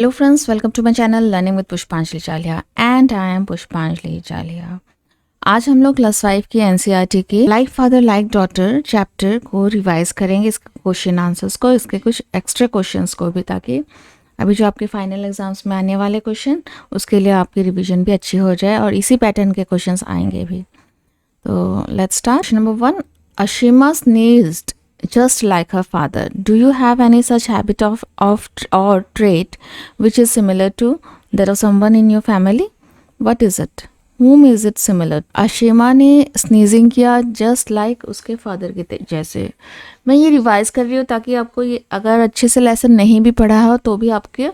Hello friends, welcome to my channel Learning with Pushpanjali Chalia and I am Pushpanjali Chalia। आज हम लोग class 5 की NCERT के like father like daughter chapter को revise करेंगे, इसके क्वेश्चन आंसर्स को, इसके कुछ एक्स्ट्रा क्वेश्चंस को भी, ताकि अभी जो आपके फाइनल एग्जाम्स में आने वाले क्वेश्चन उसके लिए आपकी रिवीजन भी अच्छी हो जाए और इसी पैटर्न के क्वेश्चंस आएंगे भी। तो let's start. Number 1, Ashima sneezed just like her father. Do you have any such habit of or trait which is similar to that of someone in your family? What is it? Whom is it similar? Ashima ने sneezing किया just like उसके father के जैसे। मैं ये revise कर रही हूँ ताकि आपको ये अगर अच्छे से लेसन नहीं भी पढ़ा हो तो भी आपके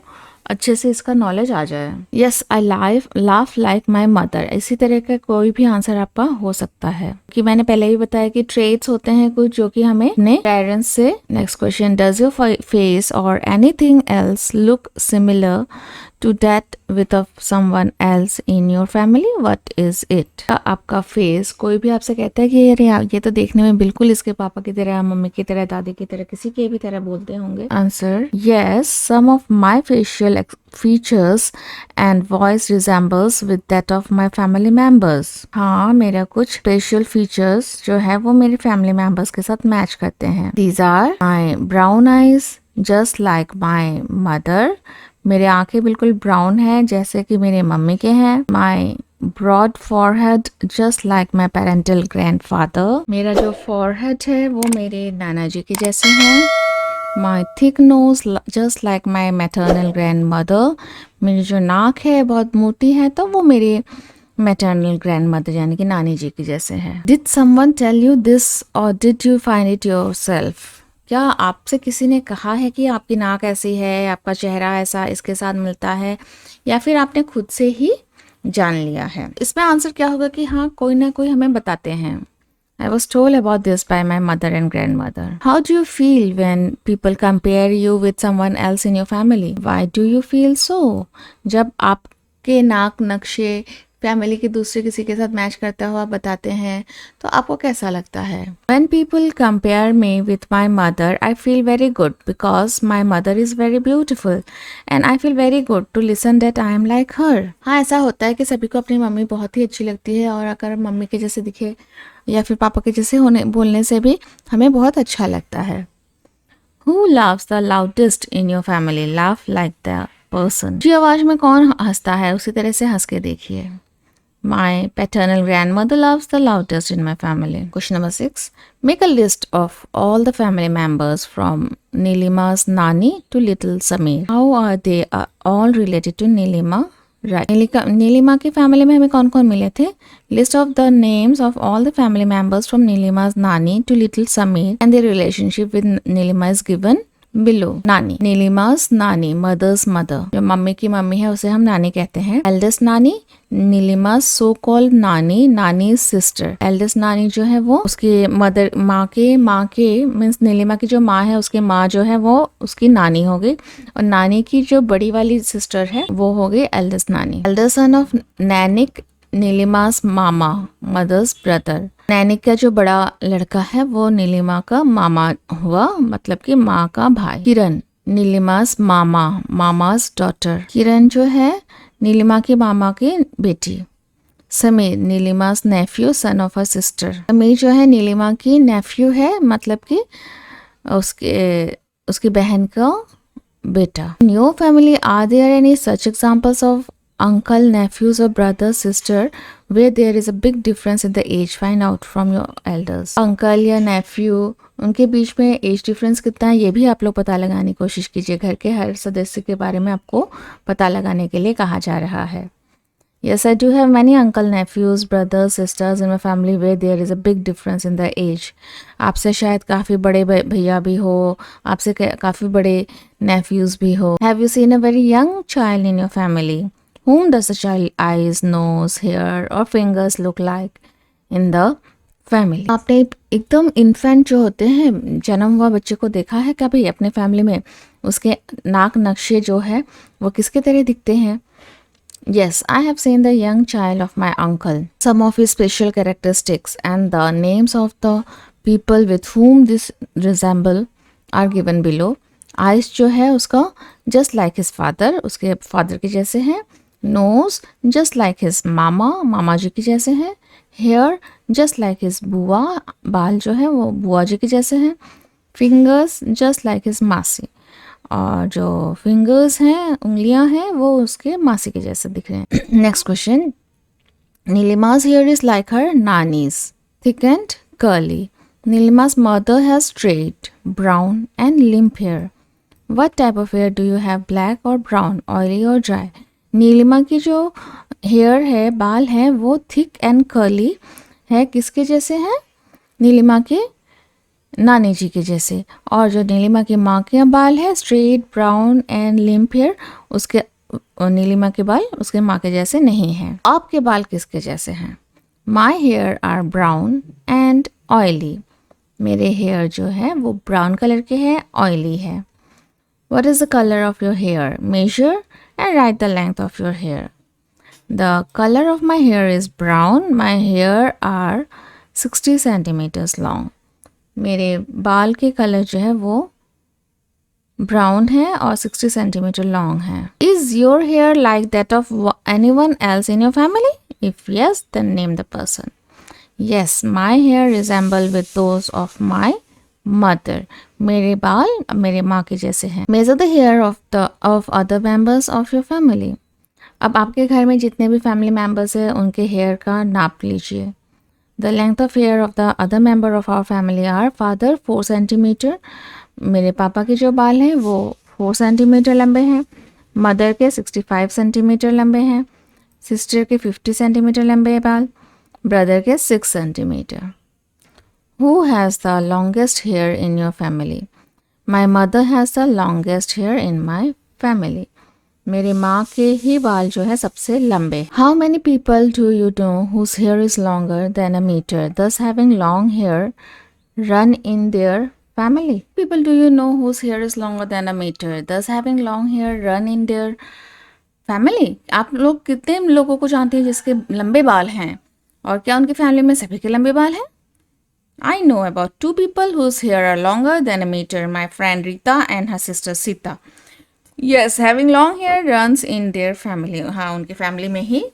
अच्छे से इसका नॉलेज आ जाए। Yes, I laugh like my mother. इसी तरह का कोई भी आंसर आपका हो सकता है कि मैंने पहले ही बताया कि ट्रेट्स होते हैं कुछ जो कि हमें अपने पेरेंट्स से। Next question, does your face or anything else look similar to that with of someone else in your family? What is it? आपका फेस, कोई भी आपसे कहता है कि अरे ये तो देखने में बिल्कुल इसके पापा की तरह, मम्मी की तरह, दादी की तरह, किसी के भी तरह बोलते होंगे। Answer, yes, some of my facial features and voice resembles with that of my family members। हाँ, मेरा कुछ facial features जो है वो मेरे family members के साथ मैच करते हैं। These are my brown eyes just like my mother। मेरे आंखें बिल्कुल ब्राउन हैं जैसे कि मेरे मम्मी के हैं। My broad forehead just like my parental grandfather. मेरा जो फॉरहेड है वो मेरे नाना जी के जैसे हैं। My thick nose just like my maternal grandmother. मेरी जो नाक है बहुत मोटी है तो वो मेरे मैटरनल ग्रैंड मदर यानी कि नानी जी के जैसे है। Did someone tell you this or did you find it yourself? क्या आपसे किसी ने कहा है कि आपकी नाक ऐसी है, आपका चेहरा ऐसा इसके साथ मिलता है, या फिर आपने खुद से ही जान लिया है? इसमें आंसर क्या होगा कि हाँ, कोई ना कोई हमें बताते हैं। I was told about this by my mother and grandmother. How do you feel when people compare you with someone else in your family? Why do you feel so? जब आपके नाक नक्शे फैमिली के दूसरे किसी के साथ मैच करता हुआ बताते हैं तो आपको कैसा लगता है? When people compare me with my mother, I feel very good because my mother is very beautiful and I feel very good to listen that I am like her। हाँ, ऐसा होता है कि सभी को अपनी मम्मी बहुत ही अच्छी लगती है और अगर मम्मी के जैसे दिखे या फिर पापा के जैसे बोलने से भी हमें बहुत अच्छा लगता है। Who laughs the loudest in your family? Laugh like the person। जी, आवाज में कौन हंसता है उसी तरह से हंस के देखिए। My paternal grandmother laughs the loudest in my family। Question number 6. Make a list of all the family members from Nilima's Nani to little Samir। How are they all related to Nilima? Right। Nilima की family में हमें कौन कौन मिले थे? List of the names of all the family members from Nilima's Nani to little Samir and their relationship with Nilima is given below. नानी, नीलिमास नानी, mother's mother. जो मम्मी की मम्मी है उसे हम नानी कहते हैं। एल्डेस्ट नानी, नीलिमास सो कॉल्ड नानी, नानी सिस्टर। एल्डेस्ट नानी जो है वो उसकी मदर, माँ के मीन्स नीलिमा की जो माँ है उसकी माँ जो है वो उसकी नानी हो गई, और नानी की जो बड़ी वाली सिस्टर है वो हो गई एल्डेस्ट नानी। Elder son of Nainik, Neelima's मामा, मदर्स ब्रदर। नैनिक का जो बड़ा लड़का है वो नीलिमा का मामा हुआ, मतलब कि माँ का भाई। किरण, नीलिमास मामा, मामास डॉटर। किरण जो है नीलिमा की मामा की बेटी। Sameer, Neelima's nephew, son of a sister. Sameer जो है नीलिमा की नेफ्यू है, मतलब कि उसकी बहन का बेटा। In your family are there any such examples of uncle, nephews or brother, sister where there is a big difference in the age? Find out from your elders। uncle या nephew, उनके बीच में एज डिफरेंस कितना है ये भी आप लोग पता लगाने की कोशिश कीजिए। घर के हर सदस्य के बारे में आपको पता लगाने के लिए कहा जा रहा है। Yes, I do have many uncle, nephews, brothers, sisters in my family where there is a big difference in the age। आपसे शायद काफ़ी बड़े भैया भी हो, आपसे काफ़ी बड़े nephews भी हो। Have you seen a very young child in your family? Whom does the child eyes, nose, hair or fingers look like in the family? आपने एकदम इन्फेंट जो होते हैं, जन्म हुआ बच्चे को देखा है कभी अपने फैमिली में? उसके नाक नक्शे जो है वो किसके तरह दिखते हैं? Yes, I have seen the young child of my uncle. Some of his special characteristics and the names of the people with whom this resemble are given below। Eyes जो है उसका जस्ट लाइक हिज फादर, उसके father के जैसे हैं। Knows just like his मामा, मामा जी के जैसे हैं। हेयर जस्ट लाइक हिज बुआ, बाल जो है वो बुआ जी के जैसे हैं। फिंगर्स जस्ट लाइक हिज मासी, और जो फिंगर्स हैं, उंगलियां हैं, वो उसके मासी के जैसे दिख रहे हैं। Next question, Neelima's hair is like her nanny's, thick and curly. Nilima's mother has straight, brown and limp hair. What type of hair do you have, black or brown, oily or dry? Nilima की जो hair है, बाल है, वो thick and curly है, किसके जैसे हैं? नीलिमा के नानी जी के जैसे। और जो नीलिमा की माँ के बाल है, straight, brown and limp hair, उसके नीलिमा के बाल उसके माँ के जैसे नहीं हैं। आपके बाल किसके जैसे हैं? My hair are brown and oily. मेरे हेयर जो है वो ब्राउन कलर के हैं, ऑयली है। What is the colour of your hair? Measure and write the length of your hair. The colour of my hair is brown, my hair are 60 centimetres long. मेरे बाल के colour जो है वो brown है और 60 सेंटीमीटर लॉन्ग है। Is your hair like that of anyone else in your family? If yes, then name the person. Yes, my hair resemble with those of my mother. मेरे बाल मेरे माँ के जैसे हैं। Measure the hair of other members of your family. अब आपके घर में जितने भी फैमिली मेंबर्स हैं उनके हेयर का नाप लीजिए। The length of hair of the other member of our family are father 4 centimetre. मेरे पापा के जो बाल हैं वो 4 सेंटीमीटर लंबे हैं। मदर के 65 सेंटीमीटर लंबे हैं। सिस्टर के 50 सेंटीमीटर लंबे बाल। ब्रदर के 6 centimetre. Who has the longest hair in your family? My mother has the longest hair in my family. मेरी माँ के ही बाल जो है सबसे लंबे। How many people do you know whose hair is longer than a metre, does having long hair run in their family? People do you know whose hair is longer than a meter, thus having long hair run in their family? आप लोग कितने लोगों को जानते हैं जिसके लंबे बाल हैं, और क्या उनकी फैमिली में सभी के लंबे बाल हैं? I know about 2 people whose hair are longer than a meter, my friend Rita and her sister Sita. Yes, having long hair runs in their family. हाँ, उनकी फैमिली में ही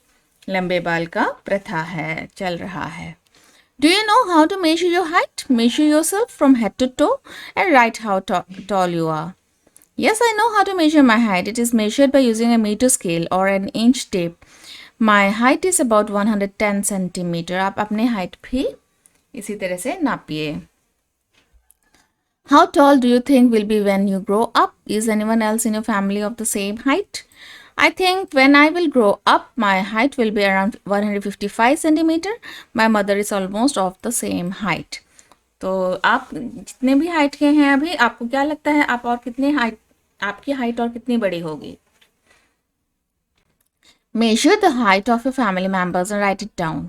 लंबे बाल का प्रथा है, चल रहा है। Do you know how to measure your height? Measure yourself from head to toe and write how tall you are. Yes, I know how to measure my height. It is measured by using a meter scale or an inch tape. My height is about 110 centimeter. आप अपने height भी इसी तरह से नापिए। How tall do you think will be when you grow up? Is anyone else in your family of the same height? I think when I will grow up, my height will be around 155 centimeter. My mother is almost of the same height. तो आप जितने भी height के हैं अभी, आपको क्या लगता है आप और कितने हाइट, आपकी हाइट और कितनी बड़ी होगी? Measure the height of your family members and write it down.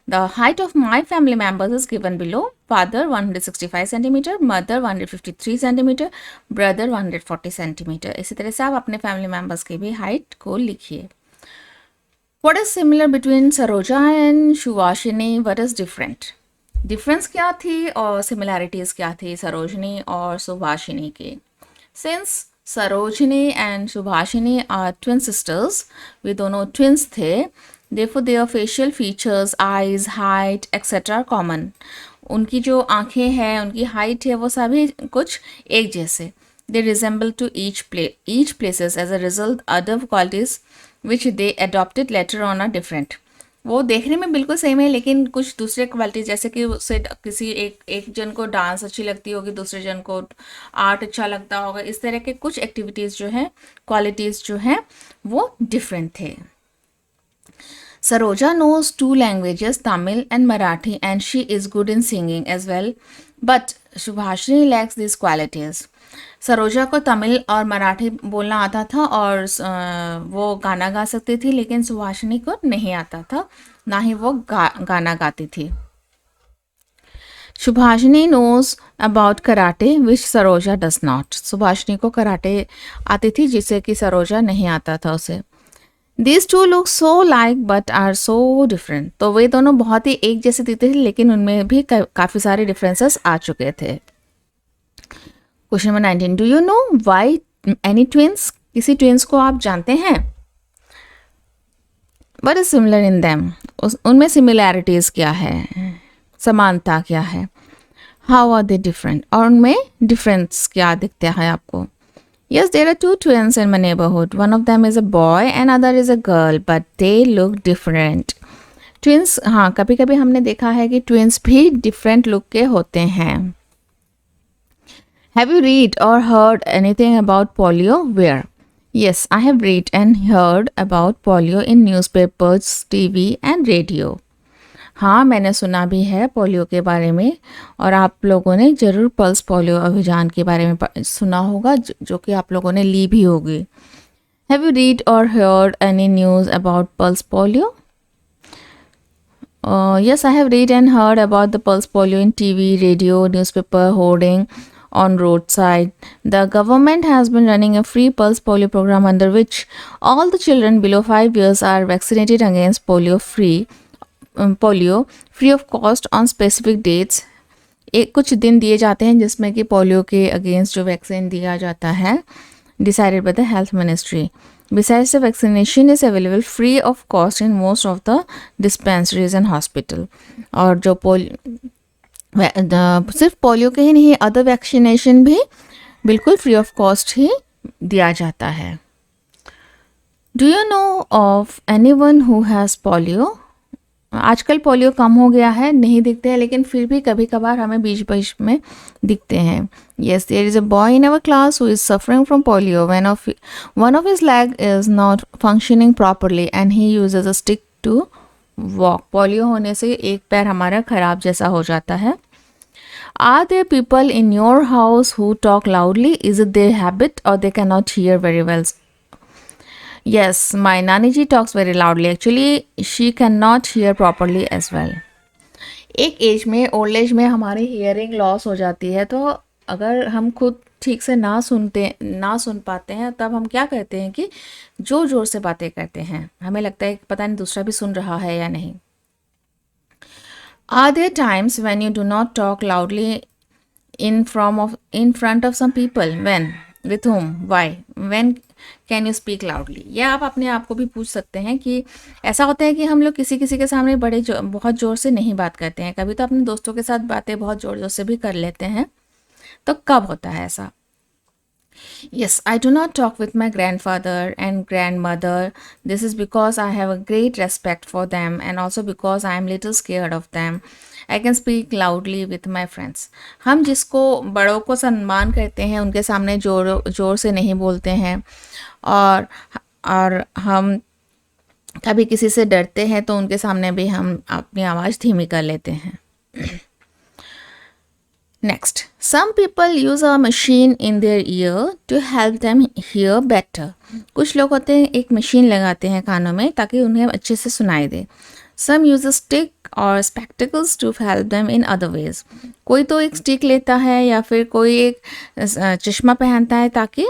The height of my family members is given below. Father 165 centimeter, mother 153 centimeter, brother 140 centimeter. इसी तरह से आप अपने family members की भी height को लिखिए। What is similar between Saroja and Shuvashini? What is different? Difference क्या थी और similarities क्या थी सरोजनी और सुभाषिनी के? Since Sarojini and Subhashini are twin sisters, वे दोनों twins थे, therefore their facial features, eyes, height, etc. common. उनकी जो आँखें हैं, उनकी height है, वो सभी कुछ एक जैसे। They resemble to each places. As a result, other qualities which they adopted later on are different. वो देखने में बिल्कुल सेम है, लेकिन कुछ दूसरे क्वालिटी, जैसे कि उससे किसी एक जन को डांस अच्छी लगती होगी, दूसरे जन को आर्ट अच्छा लगता होगा, इस तरह के कुछ एक्टिविटीज़ जो है, क्वालिटीज़ जो है वो डिफरेंट थे। Saroja knows 2 languages, Tamil and Marathi, and she is good in singing as well, but Subhashini lacks these qualities. Saroja को तमिल और मराठी बोलना आता था और वो गाना गा सकती थी, लेकिन सुभाषिनी को नहीं आता था, ना ही वो गाना गाती थी। Subhashini knows about karate which Saroja does not. Subhashini को कराटे आती थी जिसे कि सरोजा नहीं आता था उसे। These two look so like but are so different. तो वे दोनों बहुत ही एक जैसे दिखते थे, लेकिन उनमें भी काफ़ी सारे डिफरेंसेस आ चुके थे। Question number 19, do you know why any twins, किसी ट्विंस को आप जानते हैं? What is similar in them, उनमें सिमिलैरिटीज क्या है, समानता क्या है? हाउ आर दे डिफरेंट, और उनमें डिफरेंस क्या दिखता है आपको? Yes, there are two twins in my neighborhood. One of them is a boy and other is a girl, but they look different. Twins, हाँ, कभी कभी हमने देखा है कि twins भी different look के होते हैं. Have you read or heard anything about polio? Where? Yes, I have read and heard about polio in newspapers, TV and radio. हाँ, मैंने सुना भी है पोलियो के बारे में, और आप लोगों ने ज़रूर पल्स पोलियो अभियान के बारे में सुना होगा, जो कि आप लोगों ने ली भी होगी. हैव यू रीड और heard any news about pulse polio? Yes, I have read and heard about the pulse polio in TV, radio, newspaper, hoarding, on roadside. The government has been running a free pulse polio program under which all the children below 5 years are vaccinated against polio free of cost on specific dates. एक कुछ दिन दिए जाते हैं जिसमें कि polio के against जो वैक्सीन दिया जाता है, decided by the health ministry. Besides, the vaccination is available free of cost in most of the dispensaries and hospital. और जो सिर्फ पोलियो के ही नहीं, अदर वैक्सीनेशन भी बिल्कुल फ्री ऑफ कॉस्ट ही दिया जाता है. Do you no of anyone who has polio? आजकल पोलियो कम हो गया है, नहीं दिखते हैं, लेकिन फिर भी कभी कभार हमें बीच बीच में दिखते हैं. Yes, there is a boy in our class who is suffering from polio. One of his leg is not functioning properly and he uses a stick to walk. Polio होने से एक पैर हमारा खराब जैसा हो जाता है. Are there people in your house who talk loudly? Is it their habit or they cannot hear very well? Yes, my Nani ji talks very loudly. Actually, she cannot hear properly as well. एक as में, old age में हमारी hearing loss हो जाती है, तो अगर हम खुद ठीक से ना सुन पाते हैं, तब हम क्या करते हैं कि जोर जोर से बातें करते हैं. हमें लगता है कि पता नहीं दूसरा भी सुन रहा है या नहीं. Are there times when you do not talk loudly in front of some people? When? With whom? Why? When can you speak loudly? या आप अपने आप को भी पूछ सकते हैं कि ऐसा होता है कि हम लोग किसी के सामने बहुत ज़ोर से नहीं बात करते हैं. कभी तो अपने दोस्तों के साथ बातें बहुत ज़ोर से भी कर लेते हैं, तो कब होता है ऐसा? Yes, I do not talk with my grandfather and grandmother. This is because I have a great respect for them and also because I am little scared of them. I can speak loudly with my friends. हम जिसको बड़ों को सम्मान करते हैं उनके सामने जोर से नहीं बोलते हैं, और हम कभी किसी से डरते हैं तो उनके सामने भी हम अपनी आवाज़ धीमी कर लेते हैं. Next, some people use a machine in their ear to help them hear better. कुछ लोग होते हैं एक मशीन लगाते हैं कानों में ताकि उन्हें अच्छे से सुनाई दे. Some use a stick or spectacles to help them in other ways. कोई तो एक स्टिक लेता है या फिर कोई एक चश्मा पहनता है ताकि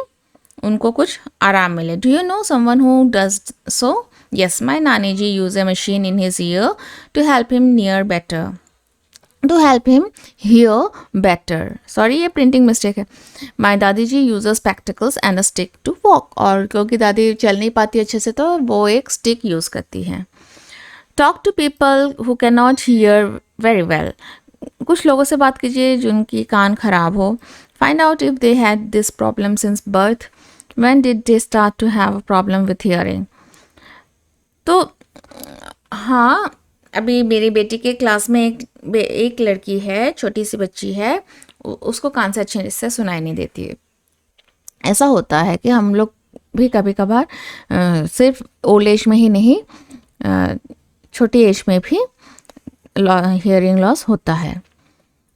उनको कुछ आराम मिले. Do you know someone who does so? Yes, my Nani ji use a machine in his ear to help him hear better. To help him hear better. Sorry, ये printing mistake है. My दादी जी uses spectacles and a stick to walk. और क्योंकि दादी चल नहीं पाती अच्छे से, तो वो एक stick यूज़ करती है. Talk to people who cannot hear very well. कुछ लोगों से बात कीजिए जिनकी कान खराब हो. Find out if they had this problem since birth. When did they start to have a problem with hearing? तो हाँ, अभी मेरी बेटी के क्लास में एक लड़की है, छोटी सी बच्ची है, उसको कान से अच्छे से सुनाई नहीं देती है. ऐसा होता है कि हम लोग भी कभी कभार सिर्फ ओल्ड एज में ही नहीं, छोटी एज में भी हियरिंग लॉस होता है.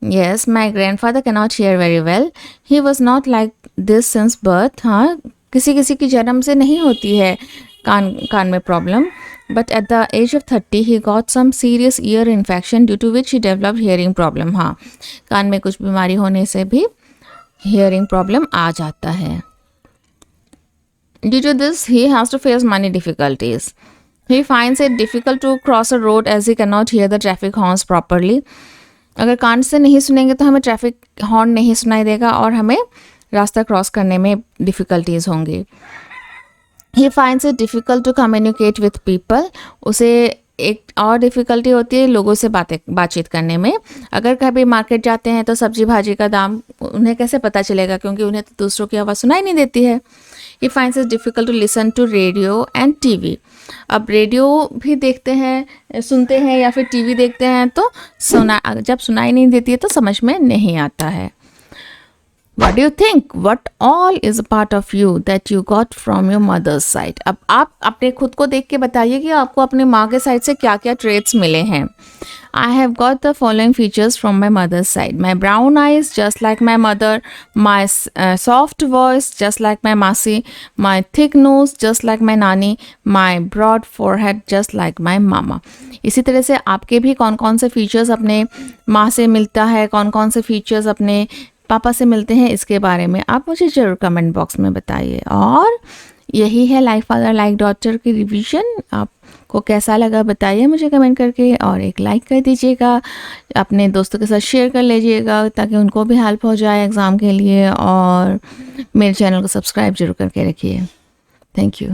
Yes, my grandfather cannot hear very well. He was not like this since birth. हाँ, किसी की जन्म से नहीं होती है कान में problem. But at the age of 30, he got some serious ear infection due to which he developed hearing problem. हाँ, कान में कुछ बीमारी होने से भी hearing problem आ जाता है. Due to this, he has to face many difficulties. He finds it difficult to cross a road as he cannot hear the traffic horns properly. अगर कान से नहीं सुनेंगे तो हमें ट्रैफिक हॉर्न नहीं सुनाई देगा और हमें रास्ता क्रॉस करने में डिफ़िकल्टीज़ होंगी। He finds it difficult to communicate with people, उसे एक और डिफ़िकल्टी होती है लोगों से बातचीत करने में। अगर कभी मार्केट जाते हैं तो सब्जी भाजी का दाम उन्हें कैसे पता चलेगा, क्योंकि उन्हें तो दूसरों की आवाज़ सुनाई नहीं देती है। He finds it difficult to listen to radio and TV. अब रेडियो भी देखते हैं, सुनते हैं या फिर टीवी देखते हैं तो जब सुनाई नहीं देती है तो समझ में नहीं आता है। What do you think? What all is a part of you that you got from your mother's side? अब आप अपने खुद को देख के बताइए कि आपको अपने माँ के साइड से क्या क्या ट्रेट्स मिले हैं। I have got the following features from my mother's side. My brown eyes, just like my mother. My soft voice, just like my masi. My thick nose, just like my nani. My broad forehead, just like my mama. इसी तरह से आपके भी कौन कौन से features अपने माँ से मिलता है, कौन कौन से फीचर्स अपने पापा से मिलते हैं, इसके बारे में आप मुझे ज़रूर कमेंट बॉक्स में बताइए। और यही है लाइक फादर लाइक डॉटर की रिवीजन। आपको कैसा लगा बताइए मुझे कमेंट करके, और एक लाइक कर दीजिएगा, अपने दोस्तों के साथ शेयर कर लीजिएगा ताकि उनको भी हेल्प हो जाए एग्ज़ाम के लिए, और मेरे चैनल को सब्सक्राइब जरूर करके रखिए। Thank you.